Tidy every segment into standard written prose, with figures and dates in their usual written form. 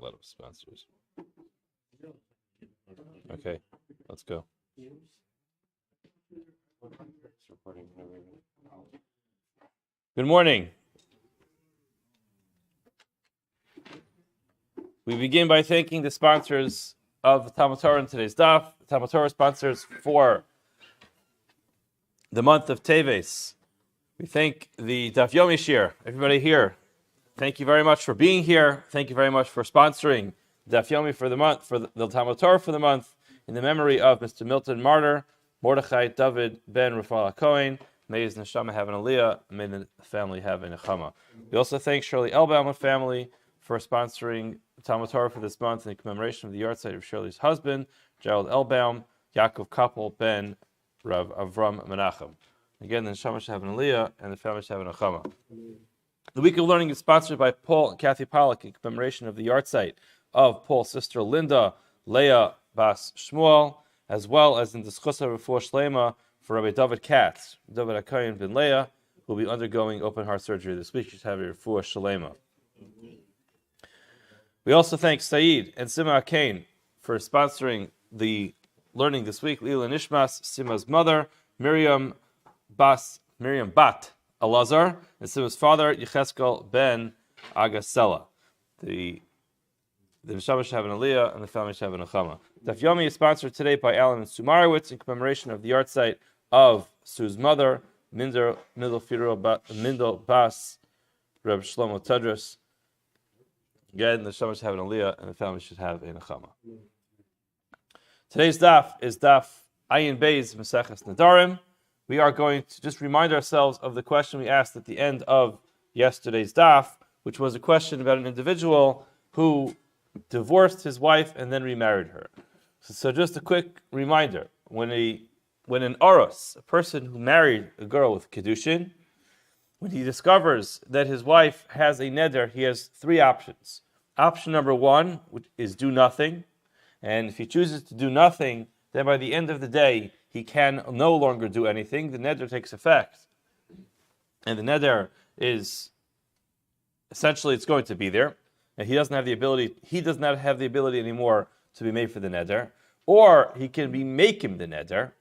a lot of sponsors. Okay, let's go. Good morning. We begin by thanking the sponsors of the Talmud Torah in today's daf. The Talmud Torah sponsors for the month of Teves. We thank the Daf Yomi Shir, everybody here. Thank you very much for being here. Thank you very much for sponsoring Daf Yomi for the month, for the Talmud Torah for the month, in the memory of Mr. Milton Martyr, Mordechai David Ben Rafal Cohen. May his neshama have an aliyah, may the family have a nechama. We also thank Shirley Elbaum and family for sponsoring Talmud Torah for this month in commemoration of the yahrzeit of Shirley's husband, Gerald Elbaum, Yaakov Kappel Ben Rav Avram Menachem. Again, the neshama should have an aliyah, and the family should have a nechama. The Week of Learning is sponsored by Paul and Kathy Pollack in commemoration of the yahrzeit of Paul's sister Linda, Leah Bas Shmuel, as well as in the Schusa Refuah Shlema for Rabbi David Katz, David Akayin ben Leah, who will be undergoing open heart surgery this week. You should have a Refuah Shlema. We also thank Saeed and Sima Akain for sponsoring the learning this week. Lila Nishmas, Sima's mother, Miriam Bat Elazar, and Sima's father, Yecheskel ben Agasela. The neshama should have an aliyah, and the family should have an nechama. Daf Yomi is sponsored today by Alan and Sue Marowitz in commemoration of the yahrzeit of Sue's mother, Mindel Bas Reb Shlomo Tedros. Again, the neshama should have an aliyah, and the family should have a nechama. Today's daf is daf Ayin Beis Maseches Nedarim. We are going to just remind ourselves of the question we asked at the end of yesterday's daf, which was a question about an individual who divorced his wife and then remarried her. So just a quick reminder, when an oros, a person who married a girl with kedushin, when he discovers that his wife has a neder, he has three options. Option number one is do nothing, and if he chooses to do nothing, then by the end of the day, he can no longer do anything. The neder takes effect, and the neder is essentially it's going to be there, and he doesn't have the ability. He does not have the ability anymore to be made for the neder, or he can make him the neder.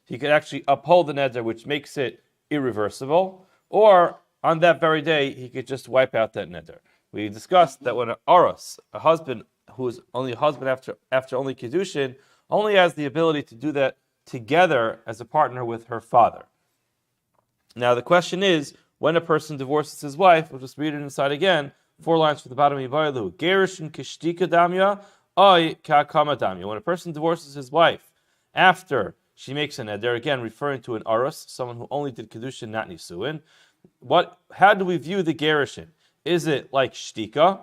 He could actually uphold the neder, which makes it irreversible, or on that very day he could just wipe out that neder. We discussed that when an oros, a husband who is only a husband after only kedushin, only has the ability to do that together as a partner with her father. Now the question is, when a person divorces his wife, we'll just read it inside again, 4 lines from the bottom of Yivayilu. Gerishin kishtika damya, oy ka'akama damya. When a person divorces his wife after she makes an neder, again referring to an aros, someone who only did kedushin, not nisuin. How do we view the gerishin? Is it like shtika,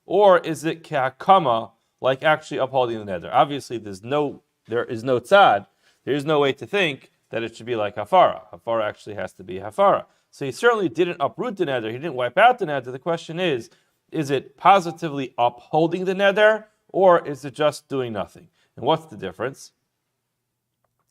or is it ka'akama, like actually upholding the neder? Obviously, there is no tzad. There is no way to think that it should be like hafara. Hafara actually has to be hafara. So he certainly didn't uproot the neder. He didn't wipe out the neder. The question is it positively upholding the neder, or is it just doing nothing? And what's the difference?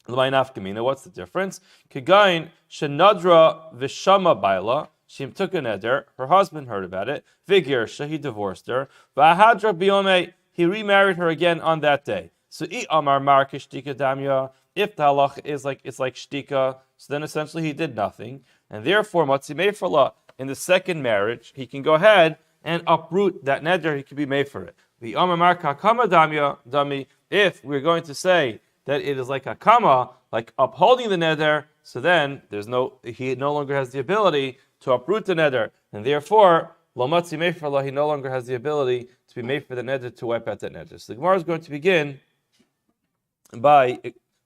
What's the difference? Kegain shenadra v'shama baila. She took a neder. Her husband heard about it. Vigirsha, he divorced her. V'ahadra biyome, he remarried her again on that day. So amar mar kishtika damya. If the halach is like it's like shtika, so then essentially he did nothing, and therefore matzi meifala in the second marriage he can go ahead and uproot that neder. He can be made for it. The amar mar kakama damya dami. If we're going to say that it is like a kama, like upholding the neder, so then he no longer has the ability to uproot the neder, and therefore lo matzi meifala, he no longer has the ability to be made for the neder, to wipe out that neder. So the Gemara is going to begin by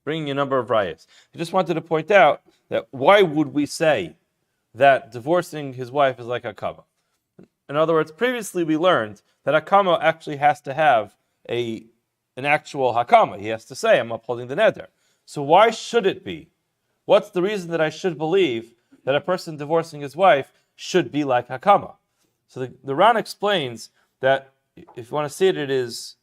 bringing a number of rayas. I just wanted to point out that why would we say that divorcing his wife is like a kama? In other words, previously we learned that a kama actually has to have an actual hakama. He has to say, I'm upholding the neder. So why should it be? What's the reason that I should believe that a person divorcing his wife should be like hakama? So the Ran explains that, if you want to see it, it is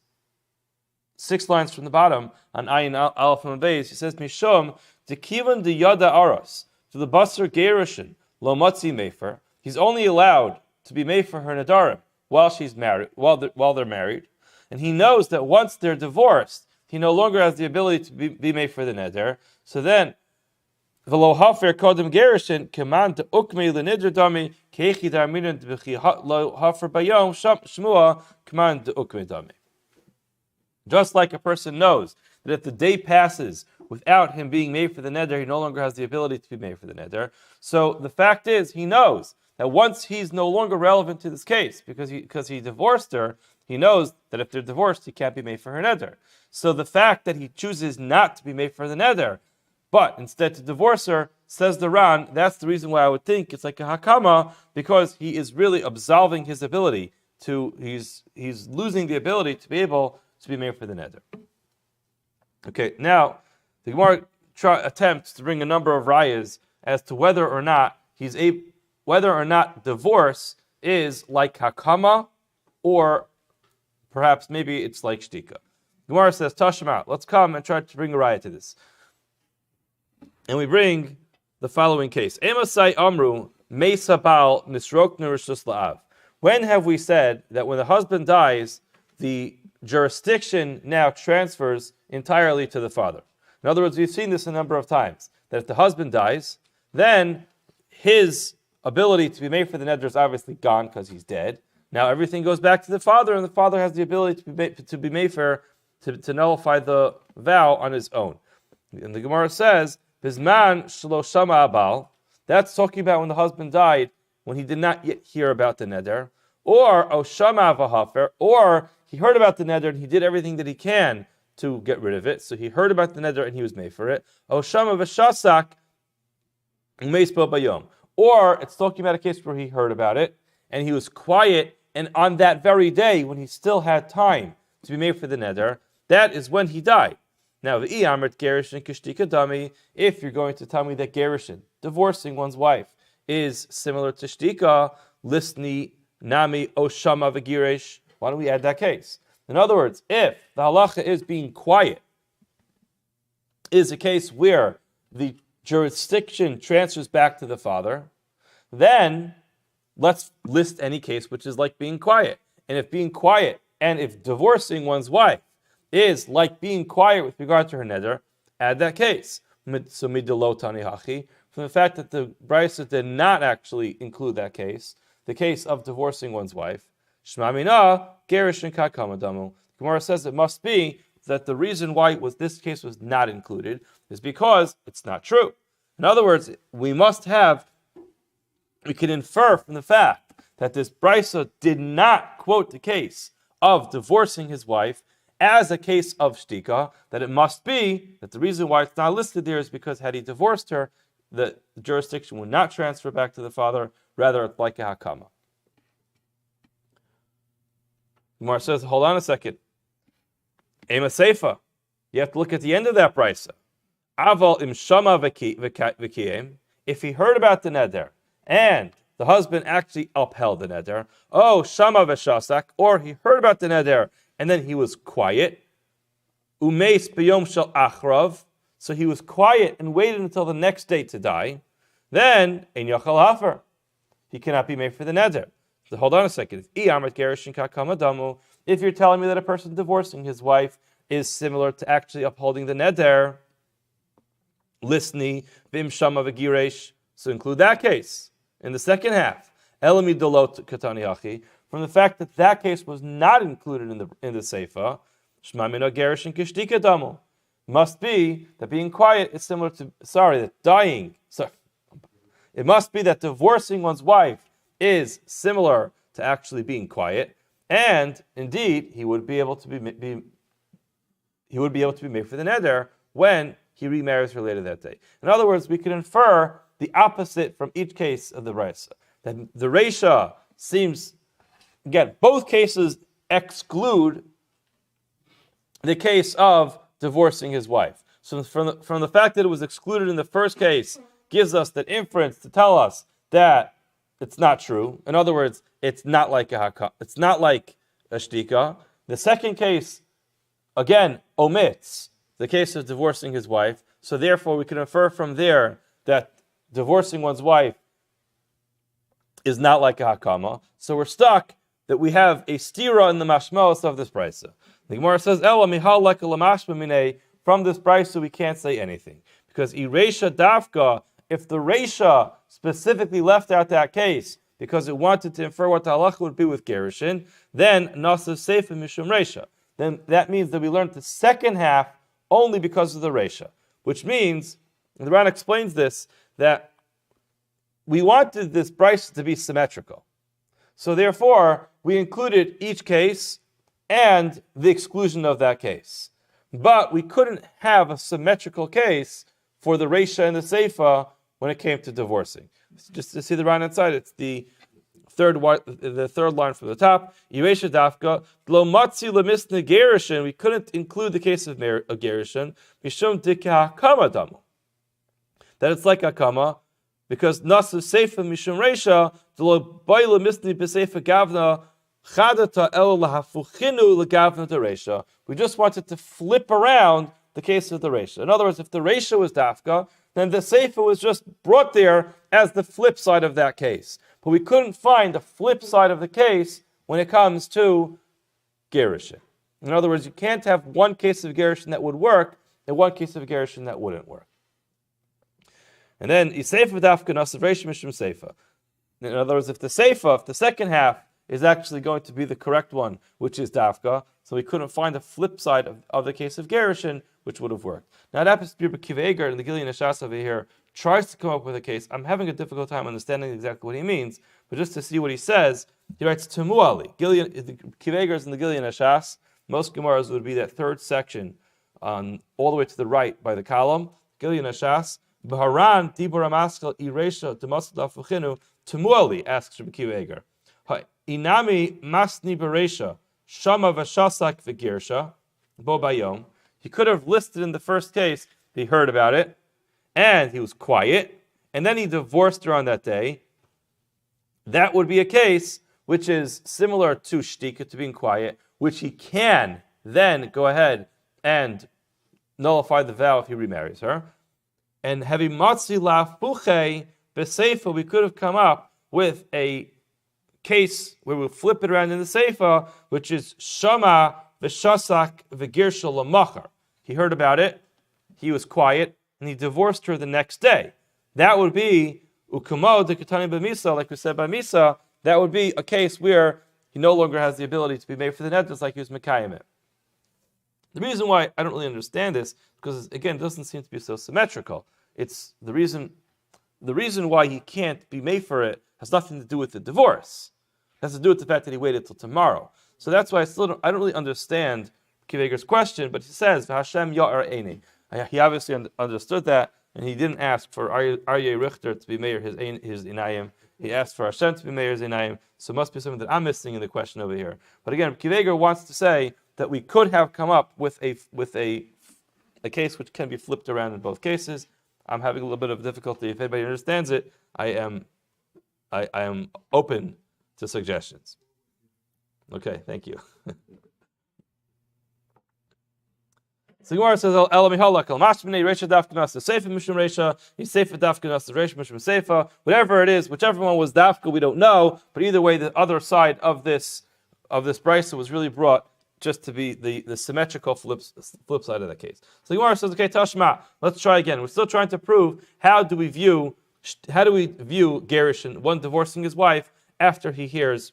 6 lines from the bottom on Ayin Aleph and Beis. He says, Mishom dekivan de yada aras, to the basar gerushin lo matzi mefer. He's only allowed to be made for her nedarim while she's married, while they're married. and he knows that once they're divorced, he no longer has the ability to be made for the neder. So then, v'lo hafer kodem gerishin command to ukme lenidr dami kechi darminin b'chi lo hafer bayom shmua command to ukme dami. Just like a person knows that if the day passes without him being made for the neder, he no longer has the ability to be made for the neder. So the fact is, he knows that once he's no longer relevant to this case because he divorced her, he knows that if they're divorced, he can't be made for her neder. So the fact that he chooses not to be made for the neder, but instead to divorce her, says the Ran, that's the reason why I would think it's like a hakama, because he is really absolving his ability to, he's losing the ability to be able to be made for the neder. Okay, now the Gemara attempts to bring a number of rayas as to whether or not divorce is like hakama, or perhaps maybe it's like shtika. Gemara says, Tashma, let's come and try to bring a raya to this. And we bring the following case. Emasai Amru, Mesa Baal Nisrok Nerishus La'av. When have we said that when the husband dies, the jurisdiction now transfers entirely to the father? In other words, we've seen this a number of times, that if the husband dies, then his ability to be made for the neder is obviously gone because he's dead. Now everything goes back to the father, and the father has the ability to be made for, to nullify the vow on his own. And the Gemara says, Bizman shelo shama abal, that's talking about when the husband died, when he did not yet hear about the neder, or oshama v'hafer, or he heard about the neder and he did everything that he can to get rid of it. So he heard about the neder and he was made for it. Oshama v'shasak umeispo bayom, or it's talking about a case where he heard about it and he was quiet, and on that very day when he still had time to be made for the neder, that is when he died. Now, if you're going to tell me that gerushin, divorcing one's wife, is similar to shtika, lisni nami oshama v'giresh, why don't we add that case? In other words, if the halacha is being quiet, is a case where the jurisdiction transfers back to the father, then let's list any case which is like being quiet. And if being quiet, and if divorcing one's wife is like being quiet with regard to her neder, add that case. So midelo tani hachi, from the fact that the Brisa did not actually include that case, the case of divorcing one's wife, shma mina gerish and kakamadamu. Gemara says it must be that the reason why this case was not included is because it's not true. In other words, we can infer from the fact that this Brisa did not quote the case of divorcing his wife as a case of shtika, that it must be that the reason why it's not listed there is because had he divorced her, the jurisdiction would not transfer back to the father, rather it's like a hakama. Gemara says, hold on a second. Ema seifa. You have to look at the end of that brisa. Aval im shama v'kiyem. If he heard about the neder and the husband actually upheld the neder, shama v'shasak, or he heard about the neder and then he was quiet. Umeis b'yom shel achrav. So he was quiet and waited until the next day to die. Then, ein yachal hafer. He cannot be made for the neder. So hold on a second. If you're telling me that a person divorcing his wife is similar to actually upholding the neder, lisni v'im shama v'giresh, so include that case in the second half. Elami dolot katani hachi. From the fact that that case was not included in the Seifa, Shema mina gerish and kishtika damu. Must be that being quiet is similar to, that dying. It must be that divorcing one's wife is similar to actually being quiet, and indeed he would be able to be made for the neder when he remarries her later that day. In other words, we can infer the opposite from each case of the Brisa. That the Reisha seems, again, both cases exclude the case of divorcing his wife. So from the fact that it was excluded in the first case gives us that inference to tell us that it's not true. In other words, it's not like a shtika. The second case, again, omits the case of divorcing his wife. So therefore, we can infer from there that divorcing one's wife is not like a hakama. So we're stuck that we have a stira in the mashmaos of this brisa. The Gemara says, "Ela mihal leka lamashma minei." From this brisa, we can't say anything because iresha dafka. If the resha specifically left out that case because it wanted to infer what the halacha would be with gerushin, then nasa seifa mishum resha. Then that means that we learned the second half only because of the resha, which means, and the Ran explains this, that we wanted this brisa to be symmetrical. So therefore, we included each case and the exclusion of that case. But we couldn't have a symmetrical case for the Reisha and the Seifa when it came to divorcing. Just to see the right hand side, it's the third line from the top. Iresha dafka lo matzi lemisne gerushin. We couldn't include the case of gerushin. Mishum dikah hakama damu. That it's like hakama because nasu seifa mishum reisha lo bayla misne beseifa gavna chadata el lahafuchinu legavna de reisha. We just wanted to flip around the case of the reisha. In other words, if the reisha was dafka, then the seifa was just brought there as the flip side of that case. But we couldn't find the flip side of the case when it comes to gerushin. In other words, you can't have one case of gerushin that would work and one case of gerushin that wouldn't work. And then iseifa dafka nasav reisha mishum seifa. In other words, if the second half is actually going to be the correct one, which is dafka, so we couldn't find the flip side of the case of gerushin, which would have worked. Now that happens to be Rabbi Akiva Eiger in the Gilyon Hashas over here tries to come up with a case. I'm having a difficult time understanding exactly what he means, but just to see what he says, he writes Temu Ali. Akiva Eiger is in the Gilyon Hashas. Most Gemaras would be that third section all the way to the right by the column. Gilyon Hashas. B'haran Dibur Amaskal Iresha Demasad Afuchinu. Temu Ali asks Rabbi Akiva Eiger. Inami Masni Beresha Shama Vashasak V'Girsha Bo Bayom. He could have listed in the first case, he heard about it, and he was quiet, and then he divorced her on that day. That would be a case which is similar to shtika, to being quiet, which he can then go ahead and nullify the vow if he remarries her. And having matzi laf buche beseifa, we could have come up with a case where we flip it around in the seifa, which is shama v'shasak v'girsha lamachar. He heard about it, he was quiet, and he divorced her the next day. That would be ukumo de katani b'misa, like we said by misa. That would be a case where he no longer has the ability to be made for the neder, like he was mekayim it. The reason why I don't really understand this, because again, it doesn't seem to be so symmetrical. It's the reason why he can't be made for it has nothing to do with the divorce. It has to do with the fact that he waited till tomorrow. So that's why I don't really understand Akiva Eiger's question, but he says, "V'Hashem ya'ar eini." He obviously understood that, and he didn't ask for Aryeh Richter to be mayor his inayim. He asked for Hashem to be mayor's inayim. So it must be something that I'm missing in the question over here. But again, Akiva Eiger wants to say that we could have come up with a case which can be flipped around in both cases. I'm having a little bit of difficulty. If anybody understands it, I am open to suggestions. Okay, thank you. So Gemara says, "Ela mihalak al mashmini reisha dafkanas the seifa mishum reisha, he seifa dafkanas the reisha mishum seifa." Whatever it is, whichever one was dafka, we don't know. But either way, the other side of this brisa was really brought just to be the symmetrical flip side of the case. So Gemara says, "Okay, Tashma, let's try again. We're still trying to prove how do we view gerushin, one divorcing his wife after he hears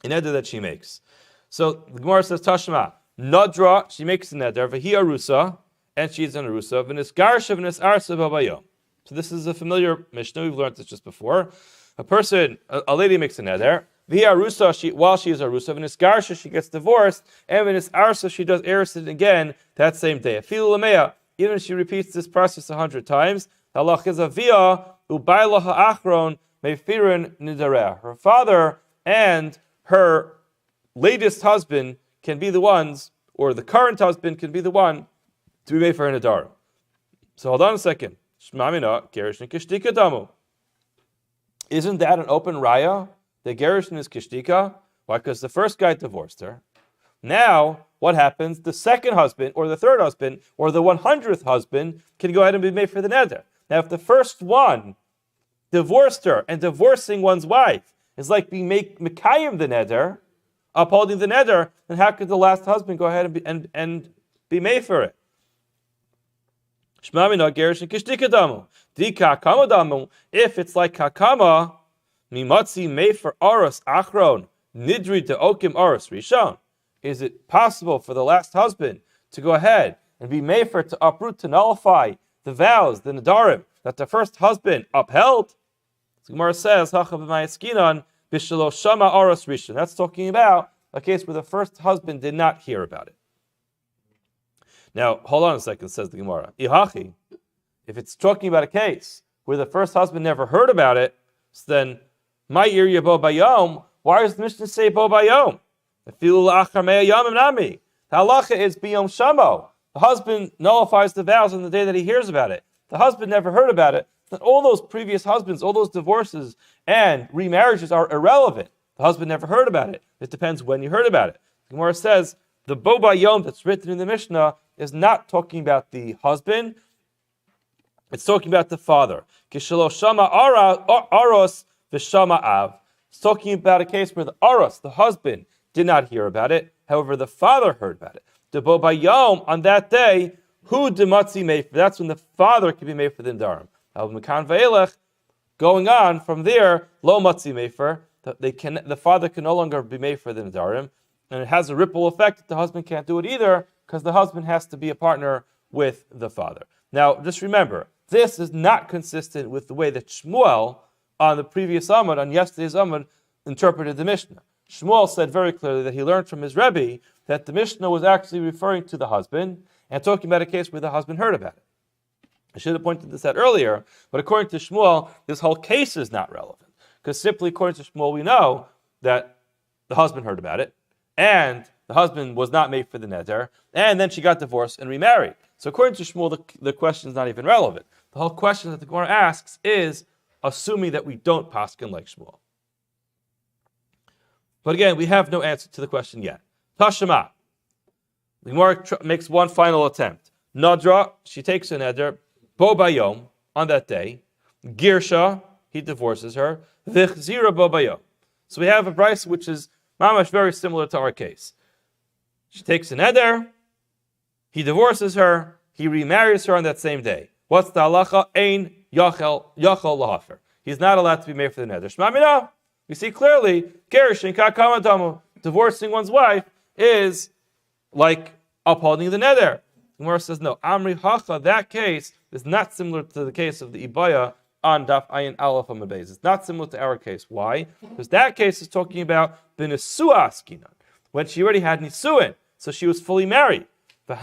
an neder that she makes." So the Gemara says, "Tashma." Nadra, she makes a neder, v'hi arusa, and she's an arusa, v'nis garsha v'nis arsa b'bayom. So this is a familiar Mishnah, we've learned this just before. A lady makes a neder, v'hi arusa, while she is arusa, v'nis garsha, she gets divorced, and v'nis arsa, she does erusin again that same day. Afilu l'meya, even if she repeats this process 100 times, halach is avia, ubayla ha'achron, mefirin nidareh. Her father and her latest husband can be the ones, or the current husband can be the one to be made for her Nedarim. So hold on a second. Shmamina, Gerushin Kishtika Damu. Isn't that an open raya? The Gerushin is Kishtika? Why? Because the first guy divorced her. Now, what happens? The second husband, or the third husband, or the 100th husband can go ahead and be made for the neder. Now, if the first one divorced her, and divorcing one's wife is like being mekayim the neder, upholding the neder, then how could the last husband go ahead and be made for it? If it's like kakama, mimatzi made for aros achron, nidri to okim aros rishon. Is it possible for the last husband to go ahead and be made for to uproot, to nullify the vows, the Nedarim, that the first husband upheld? The Gemara says, that's talking about a case where the first husband did not hear about it. Now, hold on a second, says the Gemara. Ihachi, if it's talking about a case where the first husband never heard about it, so then, my Aryeh bo bayom, why does the Mishnah say bo bayom? The halacha is biyom shamo. The husband nullifies the vows on the day that he hears about it. The husband never heard about it. Then all those previous husbands, all those divorces and remarriages are irrelevant. The husband never heard about it. It depends when you heard about it. The Gemara says the bo bayom that's written in the Mishnah is not talking about the husband. It's talking about the father. Aros v'shama av. It's talking about a case where the aros, the husband, did not hear about it. However, the father heard about it. The bo bayom, on that day, who dematzi made for? That's when the father can be made for the Nedarim. Going on from there, lo matzi mefer. The father can no longer be made for the Nedarim, and it has a ripple effect that the husband can't do it either, because the husband has to be a partner with the father. Now, just remember, this is not consistent with the way that Shmuel, on the previous Amud, on yesterday's Amud, interpreted the Mishnah. Shmuel said very clearly that he learned from his Rabbi that the Mishnah was actually referring to the husband and talking about a case where the husband heard about it. I should have pointed this out earlier, but according to Shmuel, this whole case is not relevant. Because simply according to Shmuel, we know that the husband heard about it, and the husband was not made for the neder, and then she got divorced and remarried. So according to Shmuel, the question is not even relevant. The whole question that the Gemara asks is assuming that we don't paskin like Shmuel. But again, we have no answer to the question yet. Tashema. The Gemara makes one final attempt. Nadra, she takes a neder, bo bayom, on that day. Girsha, he divorces her. Vichzira bo bayom. So we have a brisa which is mamash very similar to our case. She takes a neder, he divorces her, he remarries her on that same day. What's the halacha? Ein yachel lahafer. He's not allowed to be made for the neder. Shmamina. We see clearly, Gerushin kakamadamu, divorcing one's wife is like upholding the neder. The Gemara says no. Amri hacha, that case is not similar to the case of the ibaya on daf ayin aleph amud beis. It's not similar to our case. Why? Because that case is talking about the nesua askinan, when she already had nisuin, so she was fully married. This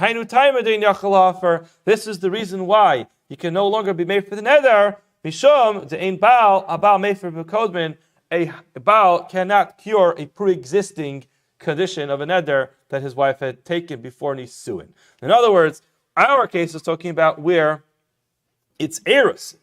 is the reason why you can no longer be made for the neder. Mishum de'ein baal abal mefer b'kodmin. A baal cannot cure a pre-existing condition of a neder that his wife had taken before nisuin. In other words, our case is talking about where it's erusin.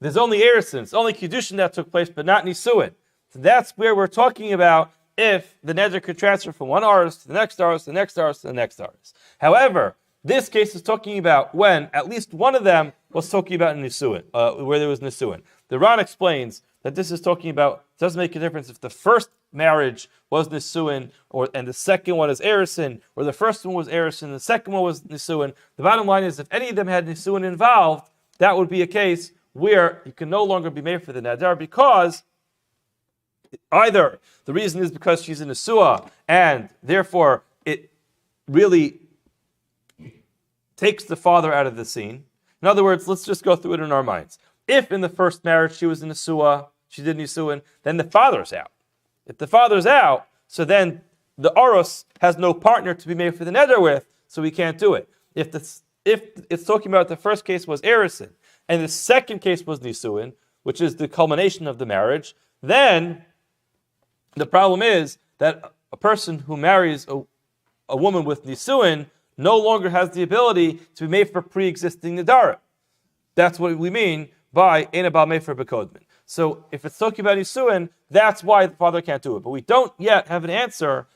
There's only erusin, it's only kiddushin that took place, but not nisuin. So that's where we're talking about if the neder could transfer from one aris to the next aris, the next aris, to the next aris. However, this case is talking about when at least one of them was talking about nisuin, where there was nisuin. The Ran explains that this is talking about, it doesn't make a difference if the first marriage was nisuin, and the second one is erusin, or the first one was erusin, the second one was nisuin. The bottom line is, if any of them had nisuin involved, that would be a case where you can no longer be made for the neder, because either the reason is because she's in a nesua, and therefore it really takes the father out of the scene. In other words, let's just go through it in our minds. If in the first marriage she was in a nesua, she did nisuin, then the father's out. If the father's out, so then the oros has no partner to be made for the neder with, so we can't do it. If it's talking about the first case was erusin, and the second case was nisuin, which is the culmination of the marriage, then the problem is that a person who marries a woman with nisuin no longer has the ability to be made for pre-existing nedarim. That's what we mean by ein abal mefer b'kodmin. So if it's talking about nisuin, that's why the father can't do it. But we don't yet have an answer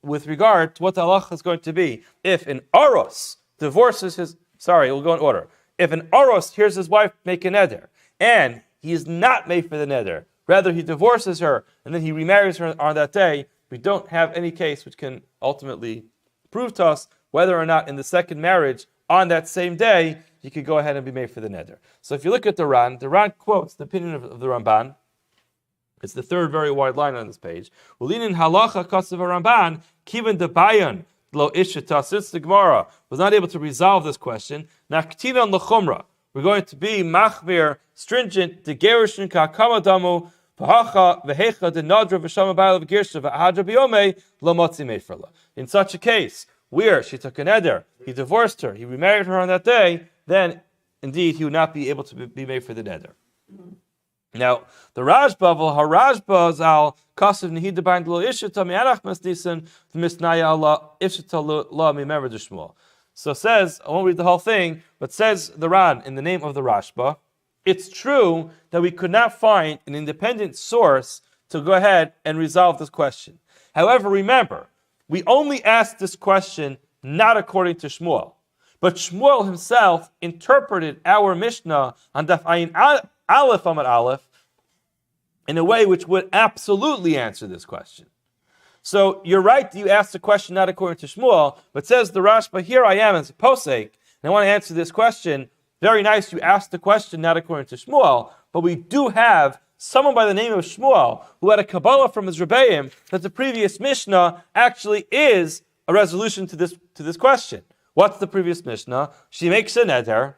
with regard to what the halacha is going to be. If an aros divorces his, we'll go in order. If an aros hears his wife make a neder, and he is not made for the neder, rather he divorces her and then he remarries her on that day, we don't have any case which can ultimately prove to us whether or not in the second marriage on that same day he could go ahead and be made for the neder. So if you look at the Ran quotes the opinion of the Ramban. It's the third very wide line on this page. Ulinin halacha kasav Ramban kiven debayan lo ishita. Since the Gemara was not able to resolve this question, naktinan lechumra. We're going to be machmir, stringent, de gerushin ka'akama damu v'hacha v'hecha de nadra v'shama ba'al v'girsha v'ahadra b'yomei lo motzi meferla. In such a case, where she took a neder, he divorced her, he remarried her on that day, then indeed he would not be able to be made for the neder. Now, the Rajba, Harajba zal kasav nehida bain lo ishita mi'anach masnisan v'misnaya Allah ishita la mi'memer de Shmuel. So says, I won't read the whole thing, but says the Ran in the name of the Rashba, it's true that we could not find an independent source to go ahead and resolve this question. However, remember, we only asked this question not according to Shmuel, but Shmuel himself interpreted our Mishnah on Daf Ayin Aleph Amar Aleph in a way which would absolutely answer this question. So you're right, you asked the question not according to Shmuel, but says the Rashba, here I am as a posek, and I want to answer this question. Very nice, you asked the question not according to Shmuel, but we do have someone by the name of Shmuel who had a Kabbalah from his Rebbeim that the previous Mishnah actually is a resolution to this question. What's the previous Mishnah? She makes a neder,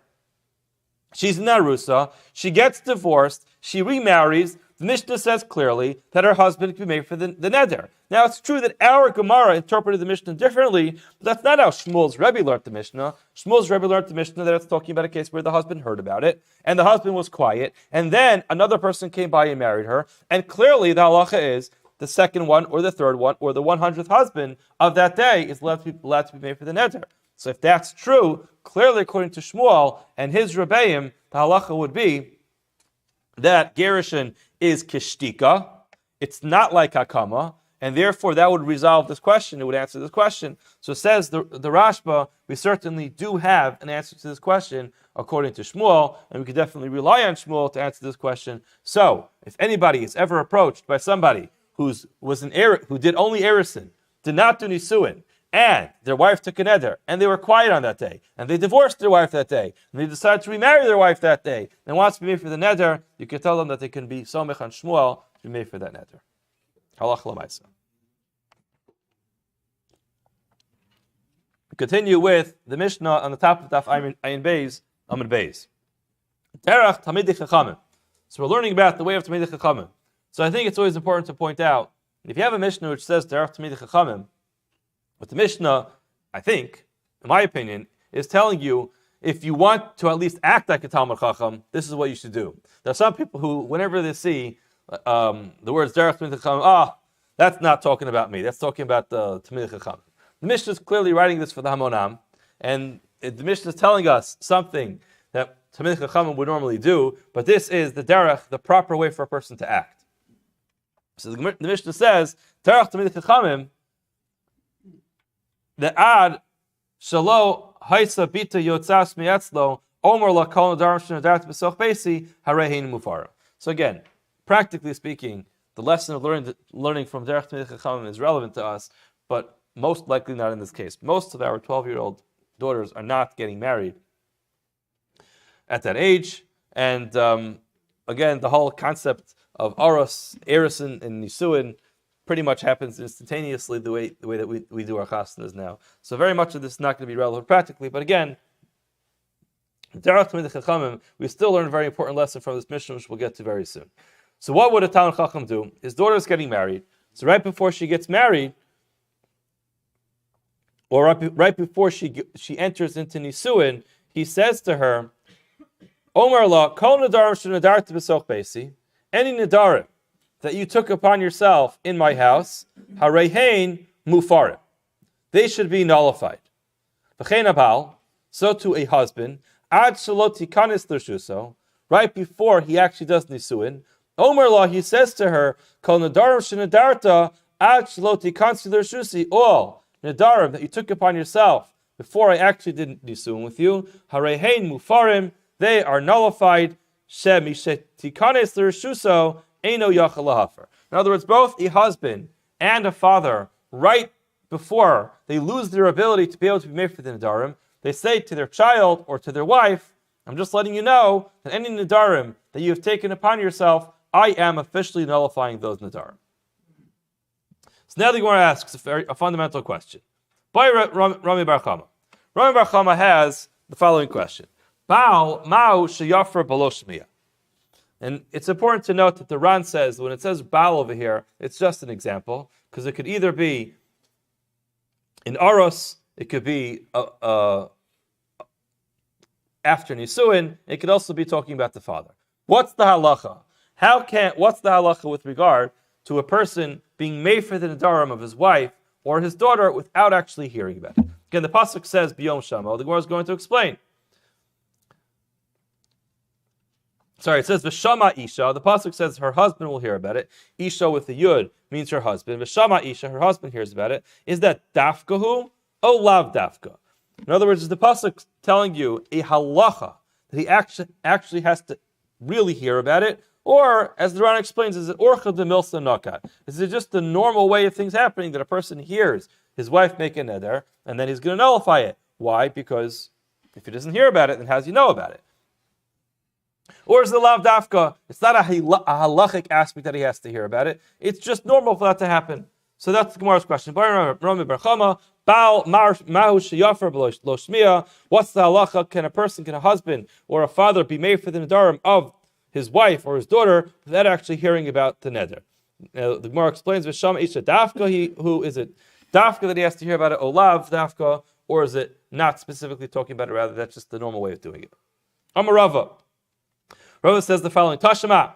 she's in Arusa, she gets divorced, she remarries. The Mishnah says clearly that her husband can be made for the neder. Now it's true that our Gemara interpreted the Mishnah differently, but that's not how Shmuel's Rebbe learned the Mishnah. Shmuel's Rebbe learned the Mishnah that it's talking about a case where the husband heard about it, and the husband was quiet, and then another person came by and married her, and clearly the halacha is the second one, or the third one, or the 100th husband of that day is allowed to be made for the neder. So if that's true, clearly according to Shmuel and his Rebbeim, the halacha would be that Gerushin is kishtika, it's not like hakama, and therefore that would resolve this question, it would answer this question. So says the Rashba, we certainly do have an answer to this question according to Shmuel, and we could definitely rely on Shmuel to answer this question. So, if anybody is ever approached by somebody who did only Erison, did not do Nisuin, and their wife took a neder, and they were quiet on that day, and they divorced their wife that day, and they decided to remarry their wife that day, and wants to be made for the neder, you can tell them that they can be somech on Shmuel to be made for that neder. Halach l'maisa. Continue with the Mishnah on the top of Daf Ayin Beis, Amud Beis. Terach Tamidei Chachamim. So we're learning about the way of Tamidei Chachamim. So I think it's always important to point out, if you have a Mishnah which says Terach Tamidei Chachamim, but the Mishnah, I think, in my opinion, is telling you, if you want to at least act like a Talmud Chacham, this is what you should do. There are some people who, whenever they see the words Derech Tamidei Chachamim, that's not talking about me, that's talking about the Tamidei Chachamim. The Mishnah is clearly writing this for the Hamonam, and the Mishnah is telling us something that Tamidei Chachamim would normally do, but this is the derech, the proper way for a person to act. So the Mishnah says, Derech Tamidei Chachamim, the ad shalo haisa bita yotzas miyatzlo omer la kol nedarim shenadarti b'soch beisi harehin mufara. So again, practically speaking, the lesson of learning from Derech Tamidei Chachamim is relevant to us, but most likely not in this case. Most of our 12-year-old daughters are not getting married at that age, and again, the whole concept of Erison, and Nisuin pretty much happens instantaneously the way that we do our chasnas now. So very much of this is not going to be relevant practically, but again, Derech Tamidei Chachamim, we still learn a very important lesson from this Mishnah, which we'll get to very soon. So what would a Talmud Chacham do? His daughter is getting married, so right before she gets married, or right before she enters into Nisuin, he says to her, Omer la kol nedarim shenadarti b'soch beisi, any nedarim that you took upon yourself in my house, harehein mufarim, they should be nullified. V'chein abal, so to a husband, ad shalot tikanis l'shuso, right before he actually does Nisuin, Omer la, he says to her, kol nedarim shenadarta ad shalot tikanis l'shusi, all nedarim that you took upon yourself before I actually did Nisuin with you, harehein mufarim, they are nullified. She mishetikanes l'shuso eino yachal lahafer. In other words, both a husband and a father, right before they lose their ability to be able to be made for the Nedarim, they say to their child or to their wife, I'm just letting you know that any Nedarim that you have taken upon yourself, I am officially nullifying those Nedarim. So now the Gemara asks a fundamental question. By Rami Bar Chama. Rami Bar Chama has the following question. Baal ma'u sheyafar b'lo shmiya. And it's important to note that the Ran says, when it says Baal over here, it's just an example, because it could either be in Aros, it could be after Nisuin, it could also be talking about the father. What's the halacha? What's the halacha with regard to a person being made for the Nedarim of his wife or his daughter without actually hearing about it? Again, the pasuk says B'yom Shama. The Gemara is going to explain. Sorry, it says V'shama Isha. The pasuk says her husband will hear about it. Isha with the yud means her husband. V'shama Isha, her husband hears about it. Is that dafkahu? Oh, lav dafka. In other words, is the pasuk telling you a halacha that he actually has to really hear about it? Or, as the Ran explains, is it orcha de milsa nakat? Is it just the normal way of things happening that a person hears his wife make a neder, and then he's going to nullify it? Why? Because if he doesn't hear about it, then how does he know about it? Or is the lav dafka? It's not a halachic aspect that he has to hear about it. It's just normal for that to happen. So that's the Gemara's question. What's the halacha? Can a husband or a father be made for the nedarim of his wife or his daughter without actually hearing about the neder? The Gemara explains, V'shama Isha dafka, who is it dafka that he has to hear about it, olav dafka, or is it not specifically talking about it, rather that's just the normal way of doing it? Amarava. Rava says the following, Tashema,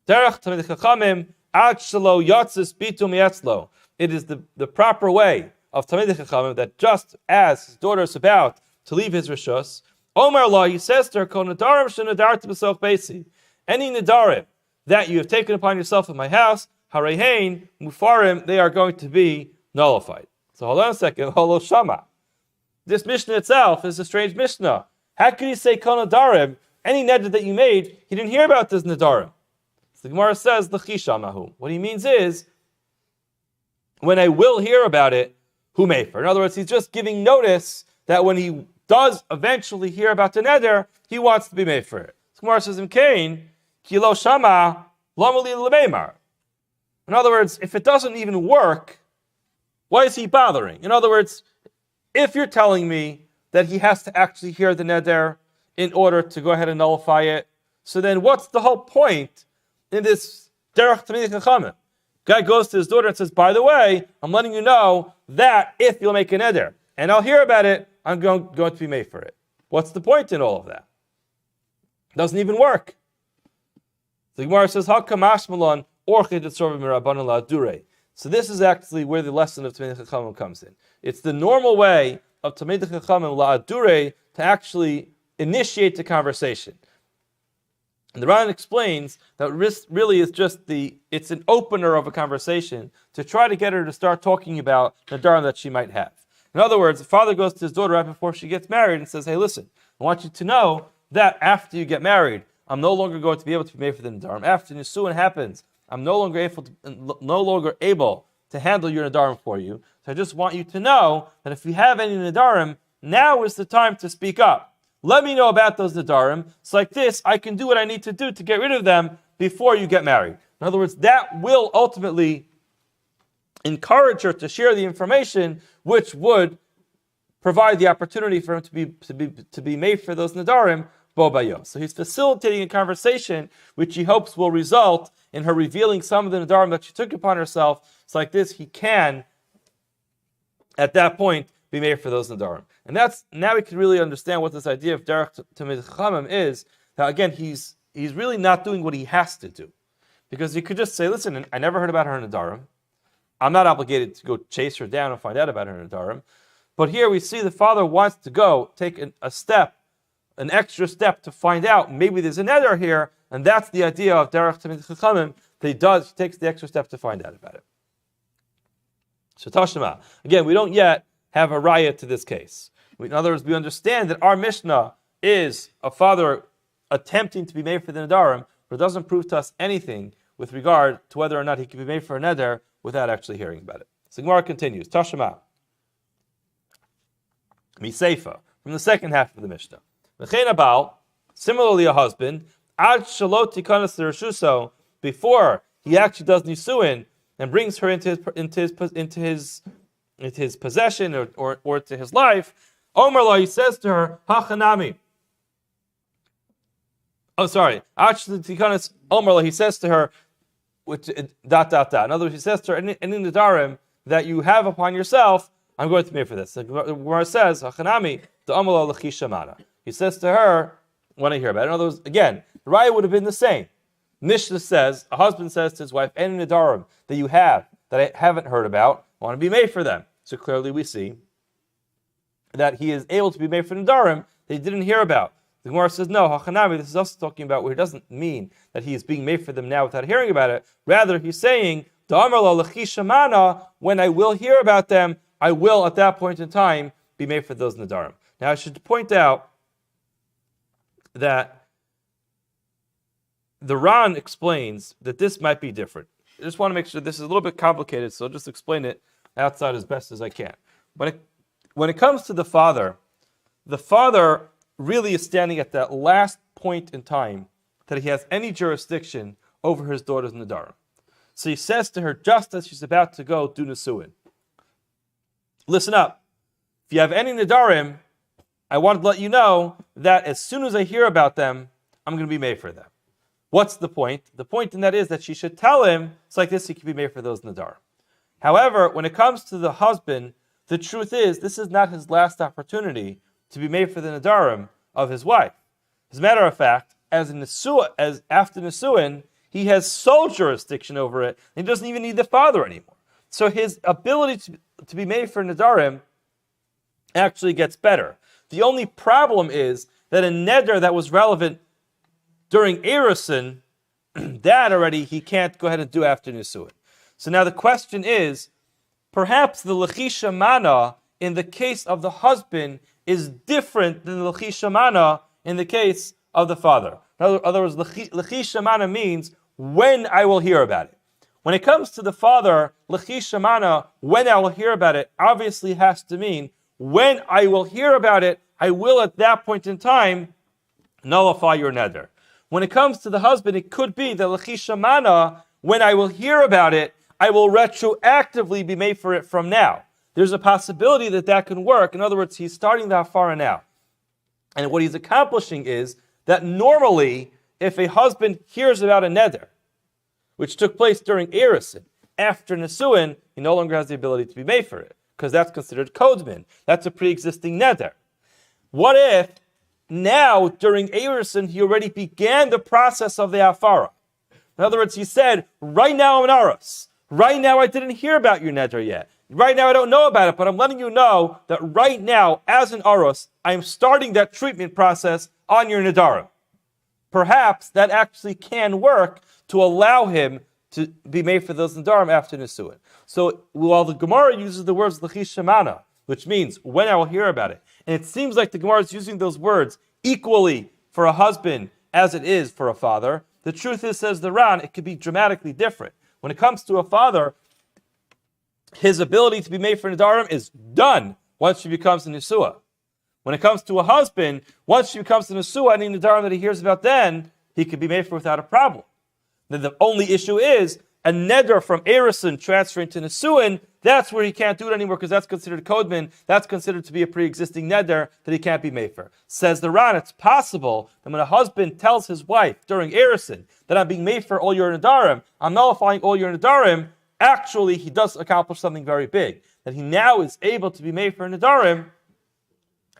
Derech Tamid Chachamim, Ad Shelo Yatzis Bitu Mietzlo. It is the proper way of Tamid Chachamim that just as his daughter is about to leave his Rishus, Omer Allah, he says to her, Ko Nedarim Shenedarti B'Soch Beisi. Any Nedarim that you have taken upon yourself in my house, Harehain, Mufarim, they are going to be nullified. So hold on a second, Holo Shama. This Mishnah itself is a strange Mishnah. How can you say Ko Nedarim? Any neder that you made, he didn't hear about this nedarim. So the Gemara says, L'chishamahu. What he means is, when I will hear about it, who mefer? In other words, he's just giving notice that when he does eventually hear about the neder, he wants to be made for it. The Gemara says, Imkain, Kilo Shama, Lamali Lemeimar. In other words, if it doesn't even work, why is he bothering? In other words, if you're telling me that he has to actually hear the neder in order to go ahead and nullify it, so then what's the whole point in this derech tamid chachamim? Guy goes to his daughter and says, by the way, I'm letting you know that if you'll make an neder and I'll hear about it, I'm going to be made for it. What's the point in all of that? Doesn't even work. The Gemara says, Hakamashmalon orchid rabbanon la'adure. So this is actually where the lesson of tamid chachamim comes in. It's the normal way of tamid chachamim la'adure to actually initiate the conversation. And the Ran explains that really is just it's an opener of a conversation to try to get her to start talking about the Nedarim that she might have. In other words, the father goes to his daughter right before she gets married and says, hey, listen, I want you to know that after you get married, I'm no longer going to be able to be made for the Nedarim. After Nisuin happens, I'm no longer able to handle your Nedarim for you. So I just want you to know that if you have any Nedarim, now is the time to speak up. Let me know about those Nedarim. So like this, I can do what I need to do to get rid of them before you get married. In other words, that will ultimately encourage her to share the information, which would provide the opportunity for him to be made for those Nedarim bo bayom. So he's facilitating a conversation which he hopes will result in her revealing some of the Nedarim that she took upon herself. So like this, he can, at that point, be made for those Nedarim. And now we can really understand what this idea of derech tamid chachamim is. That again, he's really not doing what he has to do. Because he could just say, listen, I never heard about her Nedarim. I'm not obligated to go chase her down and find out about her Nedarim. But here we see the father wants to go take an extra step to find out maybe there's a neder here, and that's the idea of derech tamid chachamim. He takes the extra step to find out about it. So Tashema, again, we don't yet have a Aryeh to this case. In other words, we understand that our Mishnah is a father attempting to be made for the Nedarim, but it doesn't prove to us anything with regard to whether or not he can be made for a neder without actually hearing about it. So Gemara continues, Tashema, Miseifa, from the second half of the Mishnah. Similarly, a husband, ad shalot tikanas l'reshuso, before he actually does nisuin and brings her into his possession or to his life, Omer lo, he says to her, hachanami. Oh, sorry. Ad shalot tikanas Omer lo, he says to her, which In other words, he says to her, any nedarim that you have upon yourself, I'm going to pay for this. The Gemara says, hachanami the Omer lo l'chisha mana. He says to her, when I hear about it. In other words, again, the raya would have been the same. Mishnah says, a husband says to his wife, any nedarim that you have that I haven't heard about, I want to be made for them. So clearly we see that he is able to be made for nedarim that he didn't hear about. The Gemara says, no, hachanami, this is also talking about where he doesn't mean that he is being made for them now without hearing about it. Rather, he's saying, when I will hear about them, I will at that point in time be made for those nedarim. Now I should point out that the Ran explains that this might be different. I just want to make sure this is a little bit complicated, so I'll just explain it outside as best as I can. When it comes to the father really is standing at that last point in time that he has any jurisdiction over his daughter's nedarim. So he says to her, just as she's about to go do nesuin, listen up, if you have any nedarim, I want to let you know that as soon as I hear about them, I'm going to be made for them. What's the point? The point in that is that she should tell him, it's like this, he can be made for those nedarim. However, when it comes to the husband, the truth is, this is not his last opportunity to be made for the nedarim of his wife. As a matter of fact, as after nesuin, he has sole jurisdiction over it, and he doesn't even need the father anymore. So his ability to be made for nedarim actually gets better. The only problem is that a neder that was relevant during Erusin, that already he can't go ahead and do after Nisuin. So now the question is, perhaps the Lechisha Mana in the case of the husband is different than the Lechisha Mana in the case of the father. In other words, Lechisha Mana means when I will hear about it. When it comes to the father, Lechisha Mana, when I will hear about it, obviously has to mean when I will hear about it, I will at that point in time nullify your neder. When it comes to the husband, it could be that Lechisha Mana, when I will hear about it, I will retroactively be made for it from now. There's a possibility that can work. In other words, he's starting the hafara now. And what he's accomplishing is that normally, if a husband hears about a neder, which took place during Erusin, after Nesuin, he no longer has the ability to be made for it, because that's considered kodmin. That's a pre-existing neder. What if now, during Erusin, he already began the process of the hafara? In other words, he said, right now I'm an aros. Right now I didn't hear about your neder yet. Right now I don't know about it, but I'm letting you know that right now, as an aros, I'm starting that treatment process on your nedarim. Perhaps that actually can work to allow him to be made for those nedarim after Nesuin. So while the Gemara uses the words Lechisha Mana, which means when I will hear about it, and it seems like the Gemara is using those words equally for a husband as it is for a father, the truth is, says the Ran, it could be dramatically different. When it comes to a father, his ability to be made for nedarim is done once she becomes a Nesua. When it comes to a husband, once she becomes a Nesua, any nedarim that he hears about then, he could be made for without a problem. Then the only issue is a neder from Erusin transferring to Nesuin. That's where he can't do it anymore because that's considered kodmin. That's considered to be a pre-existing neder that he can't be made for. Says the Ran, it's possible that when a husband tells his wife during Erusin that I'm being made for all your nedarim, I'm nullifying all your nedarim, actually he does accomplish something very big. That he now is able to be made for nedarim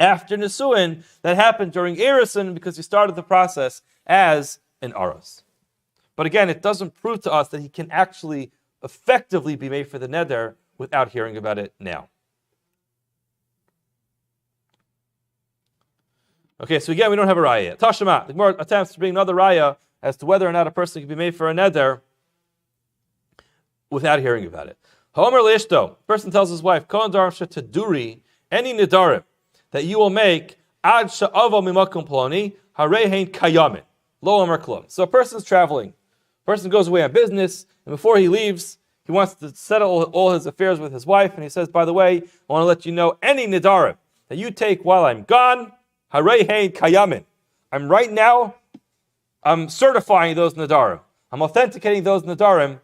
after Nesuin that happened during Erusin because he started the process as an aros. But again, it doesn't prove to us that he can actually effectively be made for the neder without hearing about it now. Okay, so again, we don't have a raya yet. Tashema, the Gemara attempts to bring another raya as to whether or not a person can be made for a neder without hearing about it. Homer leishto, person tells his wife, Kohen darim shetaduri, any nedarim that you will make ad sha'avo mimakum ploni, harei hein kayamin, lo omer klum. So a person's traveling person goes away on business, and before he leaves, he wants to settle all his affairs with his wife, and he says, by the way, I want to let you know, any Nedarim that you take while I'm gone, Aryeh kayamin. I'm certifying those Nedarim. I'm authenticating those Nedarim,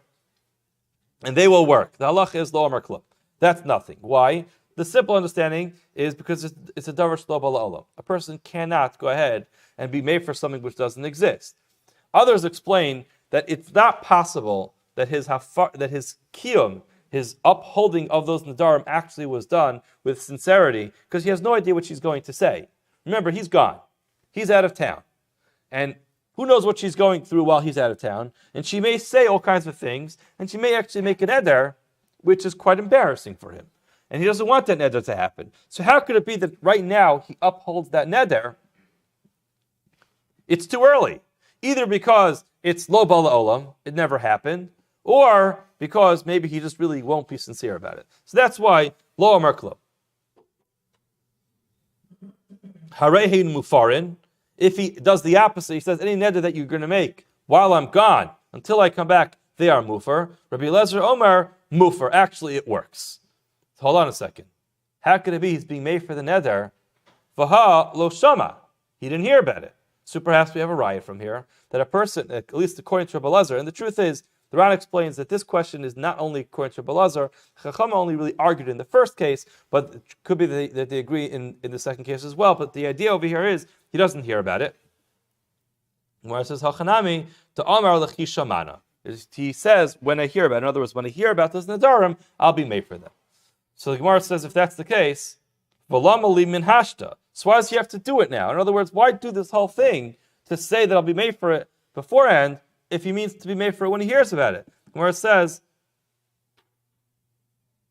and they will work. The halach is lo amar klum. That's nothing. Why? The simple understanding is because it's a davar shlo b'la'olam. A person cannot go ahead and be made for something which doesn't exist. Others explain that it's not possible that his kiyum, his upholding of those Nedarim actually was done with sincerity, because he has no idea what she's going to say. Remember, he's gone. He's out of town. And who knows what she's going through while he's out of town. And she may say all kinds of things, and she may actually make an neder, which is quite embarrassing for him. And he doesn't want that neder to happen. So how could it be that right now he upholds that neder? It's too early. Either because it's lo bala olam, it never happened, or because maybe he just really won't be sincere about it. So that's why lo amar klum. Harehin mufarin. If he does the opposite, he says any neder that you're going to make while I'm gone, until I come back, they are mufar. Rabbi Lezer Omar, mufar. Actually, it works. So hold on a second. How could it be he's being made for the neder? Vaha lo shama. He didn't hear about it. So perhaps we have a riot from here that a person, at least according to Rabbi Lezer, and the truth is, the Ran explains that this question is not only according to Rabbi Lezer. Chacham only really argued in the first case, but it could be that they agree in the second case as well. But the idea over here is he doesn't hear about it. Where it says Hachanami to Amar lechishamana. He says when I hear about it. In other words, when I hear about those Nedarim, I'll be made for them. So the Gemara says if that's the case, V'lamali min hashta. So why does he have to do it now? In other words, why do this whole thing to say that I'll be made for it beforehand if he means to be made for it when he hears about it? Where it says,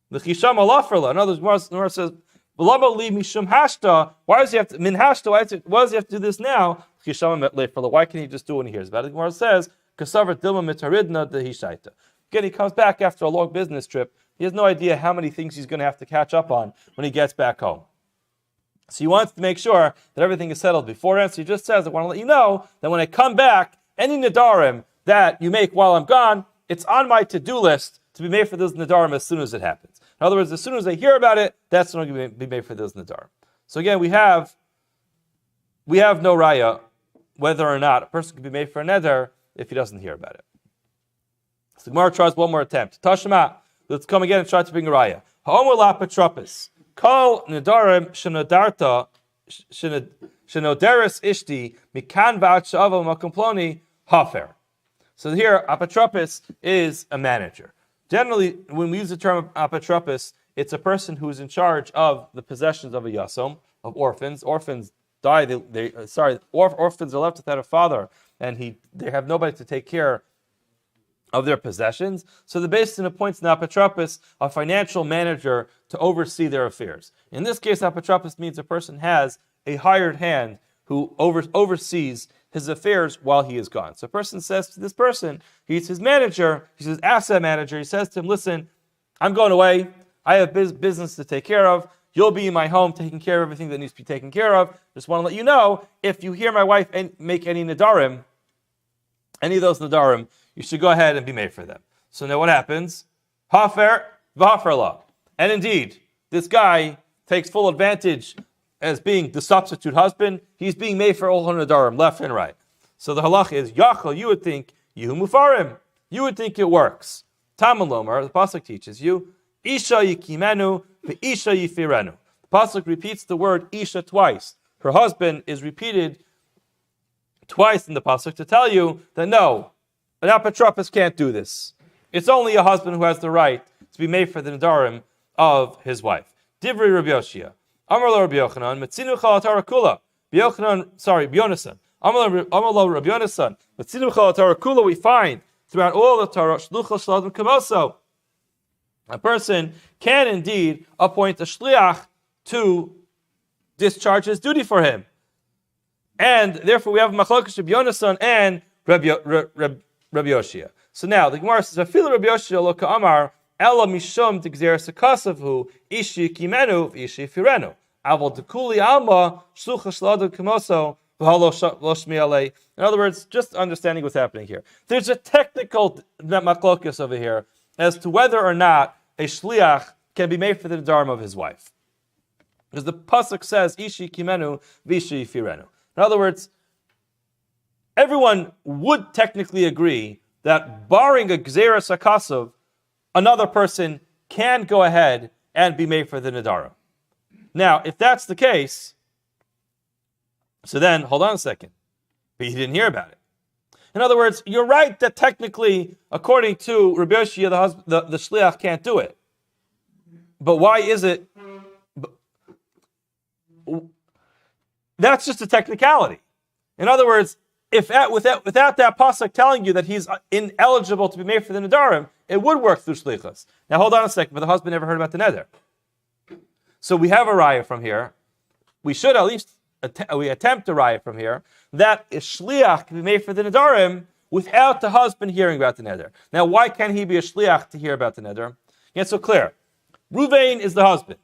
L'chisham alaferla. In other words, where it says, V'lamali mishum hashta. Why does he have to, min hashta, why does he have to do this now? L'chisham alaferla. Why can't he just do it when he hears about it? Where it says, Kasavar dilma mitaridna dehishaita. Again, he comes back after a long business trip. He has no idea how many things he's going to have to catch up on when he gets back home. So he wants to make sure that everything is settled beforehand. So he just says, I want to let you know that when I come back, any Nedarim that you make while I'm gone, it's on my to-do list to be made for those Nedarim as soon as it happens. In other words, as soon as I hear about it, that's when I'm going to be made for those Nedarim. So again, we have no raya whether or not a person can be made for a neder if he doesn't hear about it. So Gemara tries one more attempt. Tashma, let's come again and try to bring a raya. Ha'omer la'patropis. Kol nedarim shenodarta shenoderis ishti mikan v'at sha'ava makomploni hafer. So here, apotropis is a manager. Generally, when we use the term apotropis, it's a person who is in charge of the possessions of a yasom, of orphans. Orphans die. Orphans are left without a father, and they have nobody to take care of their possessions. So the Beis Din appoints an apotropis, a financial manager, to oversee their affairs. In this case, apotropis means a person has a hired hand who oversees his affairs while he is gone. So a person says to this person, he's his manager, he's his asset manager, he says to him, listen, I'm going away, I have business to take care of, you'll be in my home taking care of everything that needs to be taken care of. Just want to let you know, if you hear my wife make any Nedarim, any of those Nedarim, you should go ahead and be made for them. So now what happens? Hafer v'haferla. And indeed, this guy takes full advantage as being the substitute husband. He's being made for all Nedarim, left and right. So the halach is, Yachal, you would think, Yehu Mufarim. You would think it works. Talmud Lomar, the Pasuk teaches you, Isha yikimenu v'isha yifirenu. The Pasuk repeats the word Isha twice. Her husband is repeated twice in the Pasuk to tell you that no, an apotropis can't do this. It's only a husband who has the right to be made for the Nedarim of his wife. Divrei Rabbi Yoshia. Amar lo Rabbi Yochanan, Metzinu chalatara kula. B'yonasan. Amar lo Rabbi Yonasan, Metzinu chalatara kula, we find throughout all the Torah, shlucha shladim kamoso. A person can indeed appoint a shliach to discharge his duty for him. And therefore we have Machlokes Rabbi Yonasan and Rabbi Yoshia. So now the Gemara says, "Afilu Rabbi Yoshia lo ka'amar ela mishum t'gzeres hakasavhu ishi kimenu v'ishi firenu. Avol dekuli alma shlucha shladim kamoso In other words, just understanding what's happening here. There's a technical machlokus over here as to whether or not a shliach can be made for the nedarim of his wife. Because the pasuk says, Ishi kimenu vishi firenu. In other words, everyone would technically agree that barring a gzeras hakasov, another person can go ahead and be made for the nedarim. Now, if that's the case, so then, hold on a second. But he didn't hear about it. In other words, you're right that technically, according to Rabbi Yoshia, the shliach can't do it. But why is it? That's just a technicality. In other words, without that pasuk telling you that he's ineligible to be made for the nedarim, it would work through shlichus. Now hold on a second, but the husband never heard about the neder. So we have a raya from here. We should at least attempt a raya from here that a shliach can be made for the nedarim without the husband hearing about the neder. Now, why can't he be a shliach to hear about the neder? It's so clear. Ruvain is the husband.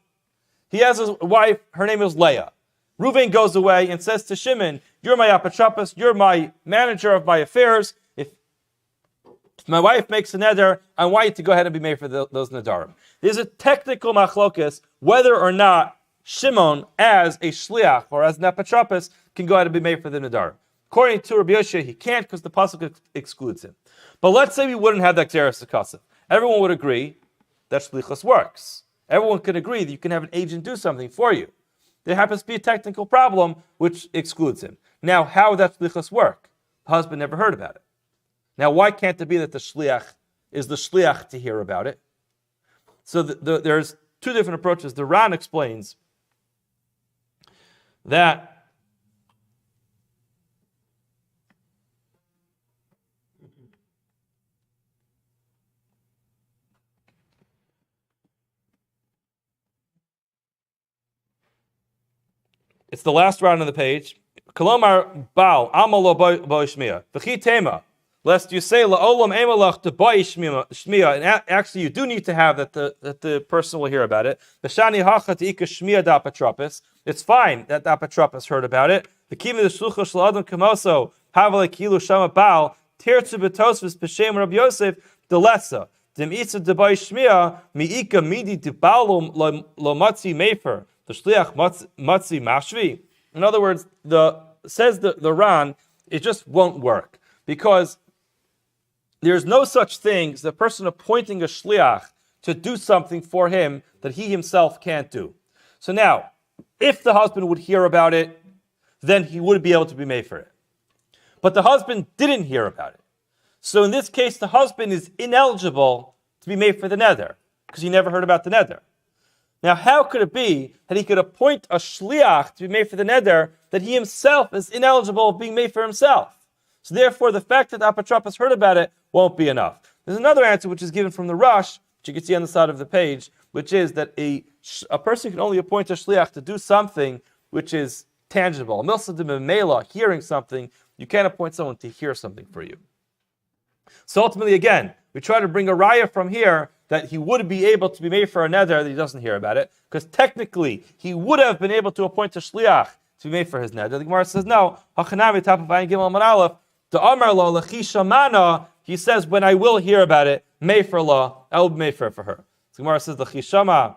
He has a wife. Her name is Leah. Ruvain goes away and says to Shimon, "You're my apotropos. You're my manager of my affairs. If my wife makes a neder, I want you to go ahead and be made for those nedarim." There's a technical machlokus whether or not Shimon, as a shliach or as an apotropos, can go ahead and be made for the nedarim. According to Rabbi Yoshia, he can't because the pasuk excludes him. But let's say we wouldn't have that gzeras hakasov. Everyone would agree that shlichus works. Everyone can agree that you can have an agent do something for you. There happens to be a technical problem which excludes him. Now, how would that shlichus work? The husband never heard about it. Now, why can't it be that the shliach is the shliach to hear about it? So there's two different approaches. The Ran explains that it's the last round on the page. Kolomar Baal Amalo Boishmia. V'chi Tema. Lest you say la'olam emalach to shmiya, and actually you do need to have that the person will hear about it. B'shani hacha teika shmiya da apotropos. It's fine that the apotropos heard about it. The kimi the shlucha shel adam kamoso havale kilu shama baal tirtzu betosvis b'shem Rabbi Yosef delesa demisa debai shmiya miika midi debalum lo matzi mefer the shliach matzi mashvi. In other words, says the Ran, it just won't work because there's no such thing as a person appointing a shliach to do something for him that he himself can't do. So now, if the husband would hear about it, then he would be able to be made for it. But the husband didn't hear about it. So in this case, the husband is ineligible to be made for the neder because he never heard about the neder. Now, how could it be that he could appoint a shliach to be made for the neder that he himself is ineligible of being made for himself? So therefore, the fact that the apotropos heard about it won't be enough. There's another answer which is given from the Rush, which you can see on the side of the page, which is that a person can only appoint a shliach to do something which is tangible. Milsa de memela, hearing something, you can't appoint someone to hear something for you. So ultimately, again, we try to bring a raya from here that he would be able to be made for a neder that he doesn't hear about it, because technically he would have been able to appoint a shliach to be made for his neder. The Gemara says no. Hachanami top of Ayin Gimel Amar Aleph. The Amar Lo Lechi Shamana. He says when I will hear about it, Mefer La, I will be made for her. So Gemara says Lechi Shama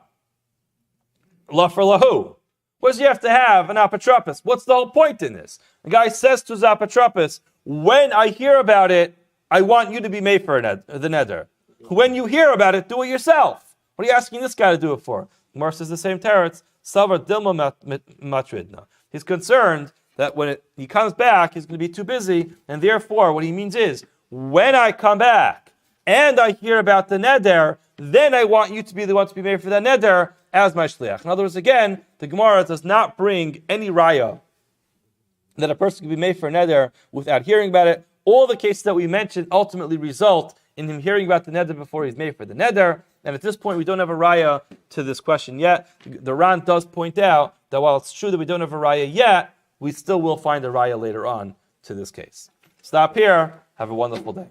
La for Lahu. What does he have to have an apotropos? What's the whole point in this? The guy says to his apotropos, when I hear about it, I want you to be made for the neder. When you hear about it, do it yourself. What are you asking this guy to do it for? Gemara says the same teretz. Savar Dilma Matridna. He's concerned that when he comes back, he's going to be too busy, and therefore what he means is, when I come back and I hear about the neder, then I want you to be the one to be made for that neder as my shliach. In other words, again, the Gemara does not bring any raya that a person can be made for a neder without hearing about it. All the cases that we mentioned ultimately result in him hearing about the neder before he's made for the neder. And at this point, we don't have a raya to this question yet. The Ran does point out that while it's true that we don't have a raya yet, we still will find a raya later on to this case. Stop here. Have a wonderful day.